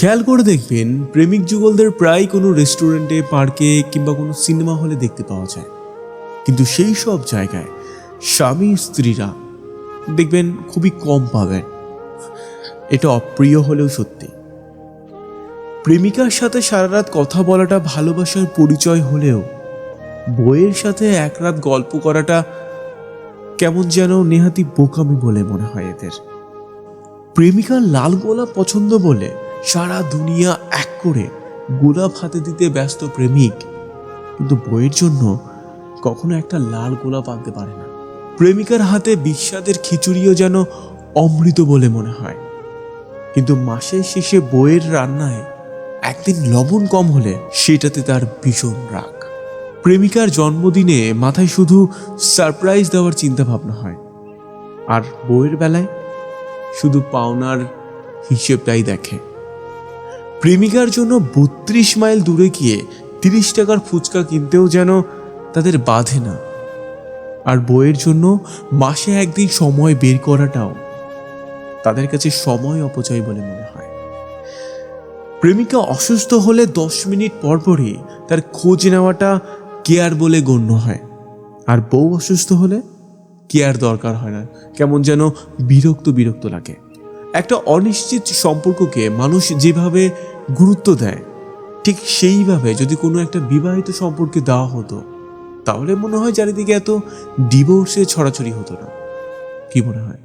খেয়াল করে দেখবেন প্রেমিক যুগলদের প্রায় কোনো রেস্টুরেন্টে, পার্কে কিংবা কোনো সিনেমা হলে দেখতে পাওয়া যায়। কিন্তু সেই সব জায়গায় স্বামী স্ত্রীরা দেখবেন খুবই কম পাবেন। এটা অপ্রিয় হলেও সত্যি। প্রেমিকার সাথে সারা রাত কথা বলাটা ভালোবাসার পরিচয় হলেও বইয়ের সাথে এক রাত গল্প করাটা কেমন যেন নেহাতি বোকামি বলে মনে হয় এদের। প্রেমিকার লাল গোলাপ পছন্দ বলে সারা দুনিয়া এক করে গোলাপ হাতে দিতে ব্যস্ত প্রেমিক কিন্তু বইয়ের জন্য কখনো একটা লাল গোলাপ আনতে পারে না। প্রেমিকার হাতে বিস্বাদের খিচুড়িও যেন অমৃত বলে মনে হয়, কিন্তু মাসের শেষে বইয়ের রান্নায় একদিন লবণ কম হলে সেটাতে তার ভীষণ রাগ। প্রেমিকার জন্মদিনে মাথায় শুধু সারপ্রাইজ দেওয়ার চিন্তা ভাবনা হয়, আর বইয়ের বেলায় শুধু পাওনার হিসেবটাই দেখে। প্রেমিকার জন্য ৩২ মাইল দূরে গিয়ে ৩০ টাকার ফুচকা কিনতেও যেন তাদের বাধে না, আর বইয়ের জন্য মাসে একদিন সময় বের করাটাও তাদের কাছে সময় অপচয় বলে মনে হয়। প্রেমিকা অসুস্থ হলে ১০ মিনিট পরপরই তার খোঁজ নেওয়াটা কেয়ার বলে গণ্য হয়, আর বউ অসুস্থ হলে কেয়ার দরকার হয় না, কেমন যেন বিরক্ত বিরক্ত লাগে। একটা অনিশ্চিত সম্পর্ককে মানুষ যেভাবে গুরুত্ব দেয়, ঠিক সেইভাবে যদি কোনো একটা বিবাহিত সম্পর্কে দেওয়া হতো তাহলে মনে হয় চারিদিকে এত ডিভোর্সে ছড়াছড়ি হতো না। কি মনে হয়?